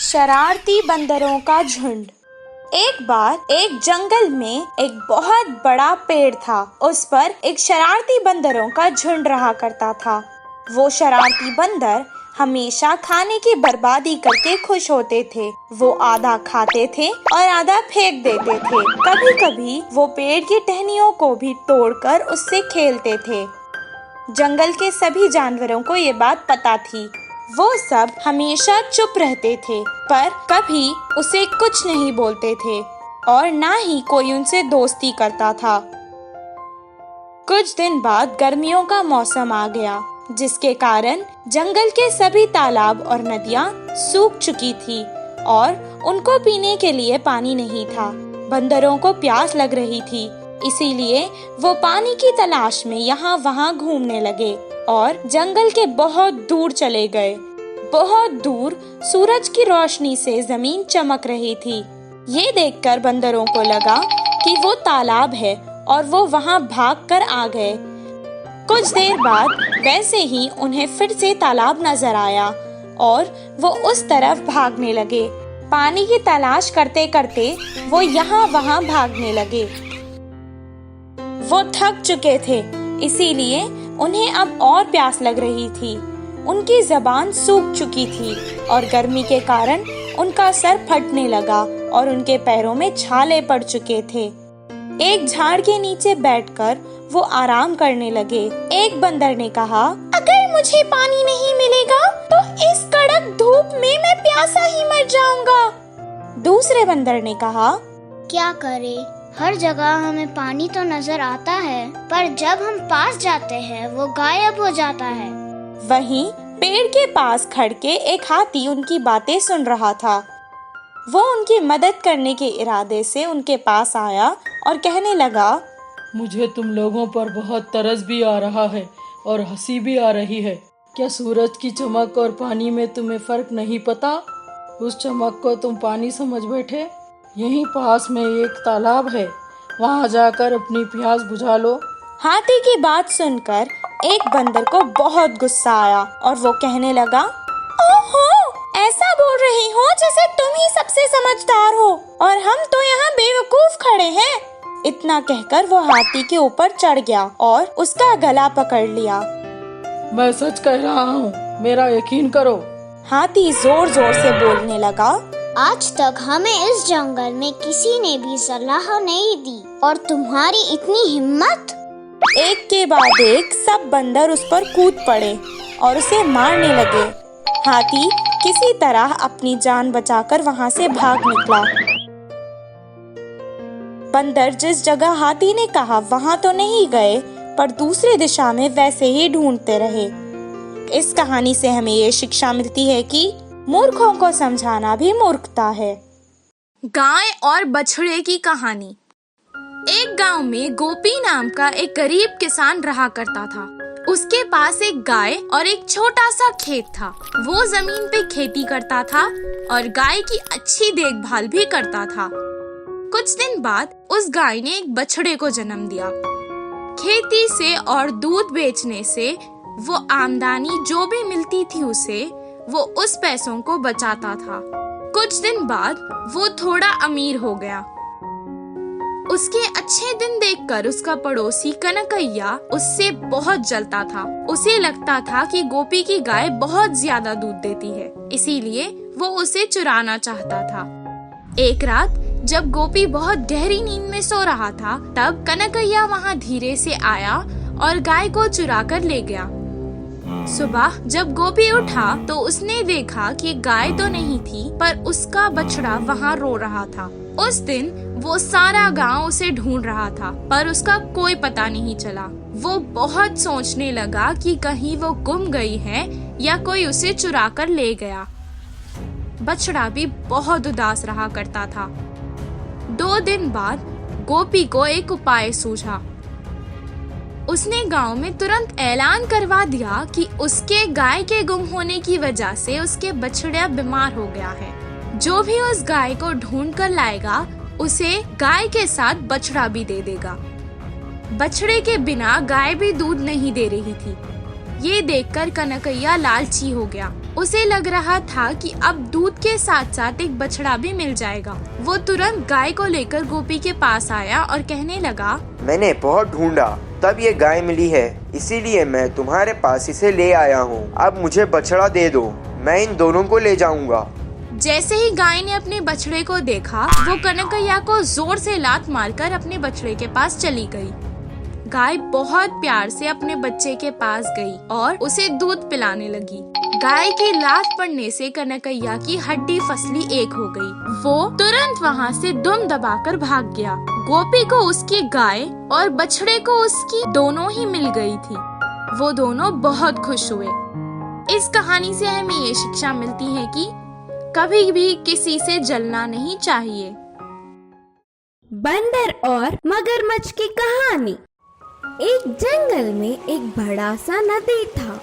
शरारती बंदरों का झुंड। एक बार एक जंगल में एक बहुत बड़ा पेड़ था। उस पर एक शरारती बंदरों का झुंड रहा करता था। वो शरारती बंदर हमेशा खाने की बर्बादी करके खुश होते थे। वो आधा खाते थे और आधा फेंक देते थे। कभी कभी वो पेड़ की टहनियों को भी तोड़कर उससे खेलते थे। जंगल के सभी जानवरों को ये बात पता थी। वो सब हमेशा चुप रहते थे, पर कभी उसे कुछ नहीं बोलते थे और ना ही कोई उनसे दोस्ती करता था। कुछ दिन बाद गर्मियों का मौसम आ गया, जिसके कारण जंगल के सभी तालाब और नदियाँ सूख चुकी थी और उनको पीने के लिए पानी नहीं था। बंदरों को प्यास लग रही थी, इसीलिए वो पानी की तलाश में यहाँ वहाँ घूमने लगे और जंगल के बहुत दूर चले गए। बहुत दूर सूरज की रोशनी से जमीन चमक रही थी। ये देखकर बंदरों को लगा कि वो तालाब है और वो वहाँ भागकर आ गए। कुछ देर बाद वैसे ही उन्हें फिर से तालाब नजर आया और वो उस तरफ भागने लगे। पानी की तलाश करते करते वो यहाँ वहाँ भागने लगे। वो थक चुके थे, इसीलिए उन्हें अब और प्यास लग रही थी। उनकी जबान सूख चुकी थी और गर्मी के कारण उनका सर फटने लगा और उनके पैरों में छाले पड़ चुके थे। एक झाड़ के नीचे बैठकर वो आराम करने लगे। एक बंदर ने कहा, अगर मुझे पानी नहीं मिलेगा तो इस कड़क धूप में मैं प्यासा ही मर जाऊंगा। दूसरे बंदर ने कहा, क्या करे, हर जगह हमें पानी तो नजर आता है, पर जब हम पास जाते हैं वो गायब हो जाता है। वहीं पेड़ के पास खड़ के एक हाथी उनकी बातें सुन रहा था। वो उनकी मदद करने के इरादे से उनके पास आया और कहने लगा, मुझे तुम लोगों पर बहुत तरस भी आ रहा है और हंसी भी आ रही है। क्या सूरज की चमक और पानी में तुम्हें फर्क नहीं पता? उस चमक को तुम पानी समझ बैठे। यहीं पास में एक तालाब है, वहाँ जाकर अपनी प्यास बुझा लो। हाथी की बात सुनकर एक बंदर को बहुत गुस्सा आया और वो कहने लगा, ओहो, ऐसा बोल रही हो जैसे तुम ही सबसे समझदार हो और हम तो यहाँ बेवकूफ खड़े हैं। इतना कहकर वो हाथी के ऊपर चढ़ गया और उसका गला पकड़ लिया। मैं सच कह रहा हूँ, मेरा यकीन करो। हाथी जोर जोर से बोलने लगा, आज तक हमें इस जंगल में किसी ने भी सलाह नहीं दी और तुम्हारी इतनी हिम्मत। एक के बाद एक सब बंदर उस पर कूद पड़े और उसे मारने लगे। हाथी किसी तरह अपनी जान बचाकर वहाँ से भाग निकला। बंदर जिस जगह हाथी ने कहा वहाँ तो नहीं गए, पर दूसरी दिशा में वैसे ही ढूंढते रहे। इस कहानी से हमें ये शिक्षा मिलती है कि मूर्खों को समझाना भी मूर्खता है। गाय और बछड़े की कहानी। एक गांव में गोपी नाम का एक गरीब किसान रहा करता था। उसके पास एक गाय और एक छोटा सा खेत था। वो जमीन पे खेती करता था और गाय की अच्छी देखभाल भी करता था। कुछ दिन बाद उस गाय ने एक बछड़े को जन्म दिया। खेती से और दूध बेचने से वो आमदनी जो भी मिलती थी उसे वो उस पैसों को बचाता था। कुछ दिन बाद वो थोड़ा अमीर हो गया। उसके अच्छे दिन देखकर उसका पड़ोसी कनकैया उससे बहुत जलता था। उसे लगता था कि गोपी की गाय बहुत ज्यादा दूध देती है, इसीलिए वो उसे चुराना चाहता था। एक रात जब गोपी बहुत गहरी नींद में सो रहा था, तब कनकैया वहाँ धीरे से आया और गाय को चुरा कर ले गया। सुबह जब गोपी उठा तो उसने देखा कि गाय तो नहीं थी, पर उसका बछड़ा वहाँ रो रहा था। उस दिन वो सारा गांव उसे ढूंढ रहा था, पर उसका कोई पता नहीं चला। वो बहुत सोचने लगा कि कहीं वो गुम गई है या कोई उसे चुरा कर ले गया। बछड़ा भी बहुत उदास रहा करता था। 2 दिन बाद गोपी को एक उपाय सूझा। उसने गांव में तुरंत ऐलान करवा दिया कि उसके गाय के गुम होने की वजह से उसके बछड़ा बीमार हो गया है। जो भी उस गाय को ढूंढ कर लाएगा उसे गाय के साथ बछड़ा भी दे देगा। बछड़े के बिना गाय भी दूध नहीं दे रही थी। ये देखकर कनकैया लालची हो गया। उसे लग रहा था कि अब दूध के साथ साथ एक बछड़ा भी मिल जाएगा। वो तुरंत गाय को लेकर गोपी के पास आया और कहने लगा, मैंने बहुत ढूंढा, तब ये गाय मिली है, इसीलिए मैं तुम्हारे पास इसे ले आया हूँ। अब मुझे बछड़ा दे दो, मैं इन दोनों को ले जाऊंगा। जैसे ही गाय ने अपने बछड़े को देखा, वो कनकैया को जोर से लात मारकर अपने बछड़े के पास चली गई। गाय बहुत प्यार से अपने बच्चे के पास गई और उसे दूध पिलाने लगी। गाय की लात पड़ने से कनकैया की हड्डी फसली एक हो गई। वो तुरंत वहाँ से दुम दबाकर भाग गया। गोपी को उसकी गाय और बछड़े को उसकी दोनों ही मिल गई थी। वो दोनों बहुत खुश हुए। इस कहानी से हमें ये शिक्षा मिलती है कि कभी भी किसी से जलना नहीं चाहिए। बंदर और मगरमच्छ की कहानी। एक जंगल में एक बड़ा सा नदी था।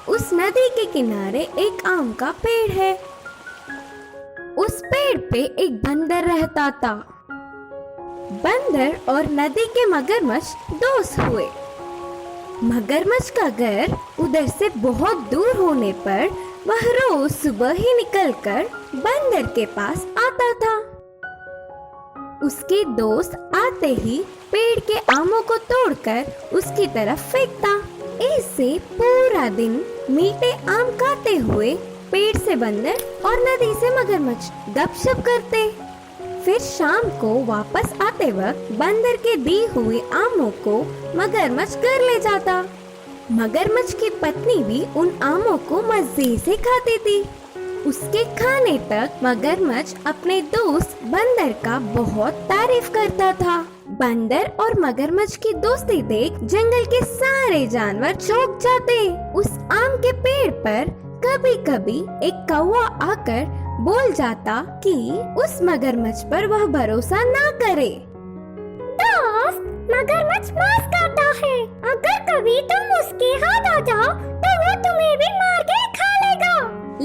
उस नदी के किनारे एक आम का पेड़ है। उस पेड़ पे एक बंदर रहता था। बंदर और नदी के मगरमच्छ दोस्त हुए। मगरमच्छ का घर उधर से बहुत दूर होने पर वह रोज सुबह ही निकलकर बंदर के पास आता था। उसके दोस्त आते ही पेड़ के आमों को तोड़कर उसकी तरफ फेंकता। इससे पूरा दिन मीठे आम खाते हुए पेड़ से बंदर और नदी से मगरमच्छ गपशप करते। फिर शाम को वापस आते वक्त बंदर के दी हुए आमों को मगरमच्छ घर ले जाता। मगरमच्छ की पत्नी भी उन आमों को मजे से खाती थी। उसके खाने तक मगरमच्छ अपने दोस्त बंदर का बहुत तारीफ करता था। बंदर और मगरमच्छ की दोस्ती देख जंगल के सारे जानवर चौंक जाते। उस आम के पेड़ पर कभी कभी एक कौवा आकर बोल जाता कि उस मगरमच्छ पर वह भरोसा ना करे। दोस्त, मगरमच्छ मांस खाता है। अगर कभी तुम उसके हाथ आ जाओ तो वो तुम्हें भी मार के खा लेगा।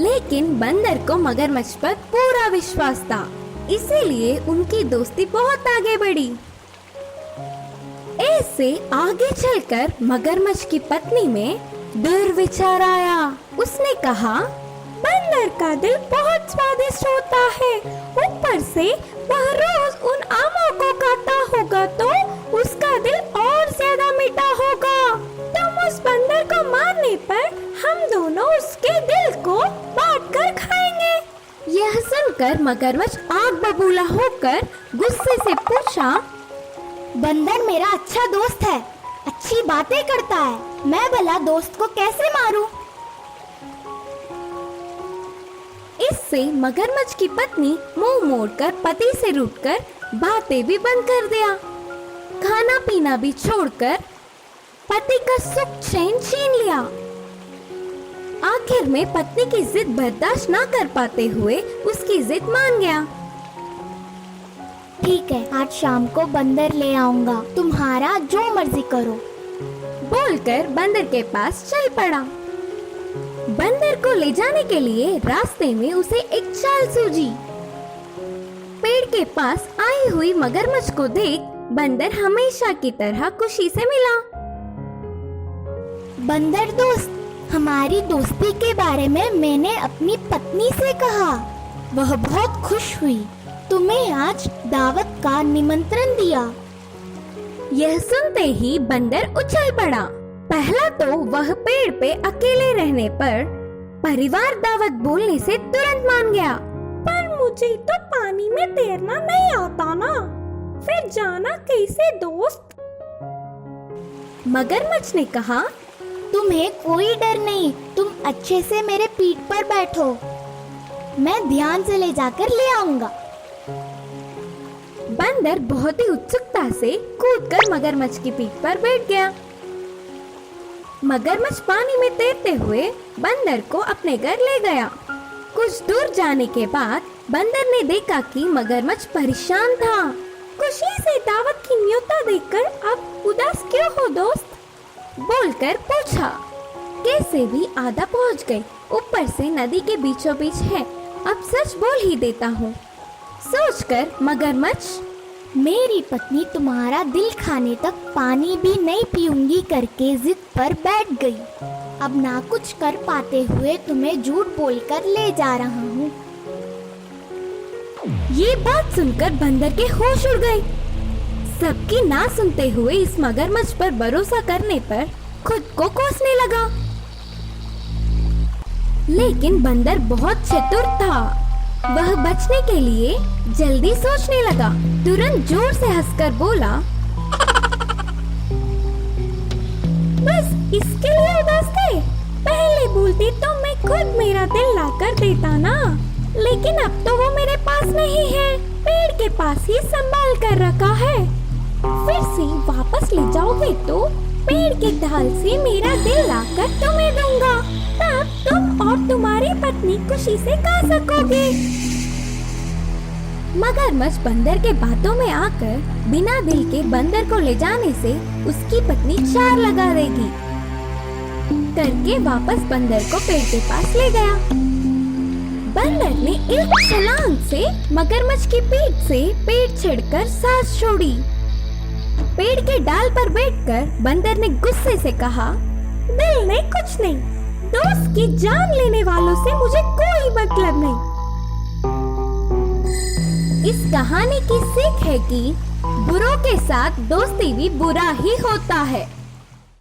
लेकिन बंदर को मगरमच्छ पर पूरा विश्वास था, इसीलिए उनकी दोस्ती बहुत आगे बढ़ी। ऐसे आगे चलकर मगरमच्छ की पत्नी में दुर्विचार आया। उसने कहा, बंदर का दिल बहुत स्वादिष्ट होता है, ऊपर से वह रोज उन आमों को खाता होगा तो उसका दिल और ज्यादा मीठा होगा। तुम उस बंदर को मारने पर हम दोनों उसके दिल को बांट कर खाएंगे। यह सुनकर मगरमच्छ आग बबूला होकर गुस्से से पूछा, बंदर मेरा अच्छा दोस्त है, अच्छी बातें करता है, मैं भला दोस्त को कैसे मारूं? इससे मगरमच्छ की पत्नी मुंह मोड़कर पति से रूठकर बातें भी बंद कर दिया। खाना पीना भी छोड़कर पति का सुख चैन छीन लिया। आखिर में पत्नी की जिद बर्दाश्त न कर पाते हुए उसकी जिद मान गया। ठीक है, आज शाम को बंदर ले आऊंगा, तुम्हारा जो मर्जी करो, बोलकर बंदर के पास चल पड़ा। बंदर को ले जाने के लिए रास्ते में उसे एक चाल सूझी। पेड़ के पास आई हुई मगरमच्छ को देख बंदर हमेशा की तरह खुशी से मिला। बंदर दोस्त, हमारी दोस्ती के बारे में मैंने अपनी पत्नी से कहा, वह बहुत खुश हुई। तुम्हें आज दावत का निमंत्रण दिया। यह सुनते ही बंदर उछल पड़ा। पहला तो वह पेड़ पे अकेले रहने पर परिवार दावत बोलने से तुरंत मान गया। पर मुझे तो पानी में तैरना नहीं आता ना, फिर जाना कैसे दोस्त? मगरमच्छ ने कहा, तुम्हें कोई डर नहीं, तुम अच्छे से मेरे पीठ पर बैठो, मैं ध्यान से ले जाकर ले आऊंगा। बंदर बहुत ही उत्सुकता से कूदकर मगरमच्छ की पीठ पर बैठ गया। मगरमच्छ पानी में तैरते हुए बंदर को अपने घर ले गया। कुछ दूर जाने के बाद बंदर ने देखा कि मगरमच्छ परेशान था। खुशी से दावत की न्योता देखकर अब उदास क्यों हो दोस्त? बोलकर पूछा। कैसे भी आधा पहुंच गए, ऊपर से नदी के बीचों बीच है, अब सच बोल ही देता हूँ। सोचकर मगरमच्छ मेरी पत्नी तुम्हारा दिल खाने तक पानी भी नहीं पीऊंगी करके जिद पर बैठ गई। अब ना कुछ कर पाते हुए तुम्हें झूठ बोलकर ले जा रहा हूँ। ये बात सुनकर बंदर के होश उड़ गए। सबकी ना सुनते हुए इस मगरमच्छ पर भरोसा करने पर खुद को कोसने लगा। लेकिन बंदर बहुत चतुर था। वह बचने के लिए जल्दी सोचने लगा। तुरंत जोर से हंसकर बोला, बस इसके लिए उदास थे। पहले बोलती तो मैं खुद मेरा दिल लाकर देता ना, लेकिन अब तो वो मेरे पास नहीं है, पेड़ के पास ही संभाल कर रखा है। फिर से वापस ले जाओगे तो पेड़ के ढाल से मेरा दिल लाकर तुम्हें दूंगा, तब तुम और तुम्हारी पत्नी खुशी से खा सकोगे। मगरमच्छ बंदर के बातों में आकर बिना दिल के बंदर को ले जाने से उसकी पत्नी चार लगा देगी करके वापस बंदर को पेड़ के पास ले गया। बंदर ने एक छलांग से मगरमच्छ की पीठ से पेड़ छेड़कर सांस छोड़ी। पेड़ के डाल पर बैठकर बंदर ने गुस्से से कहा, दिल ने कुछ नहीं, दोस्त की जान लेने वालों से मुझे कोई मतलब नहीं। इस कहानी की सीख है कि बुरों के साथ दोस्ती भी बुरा ही होता है।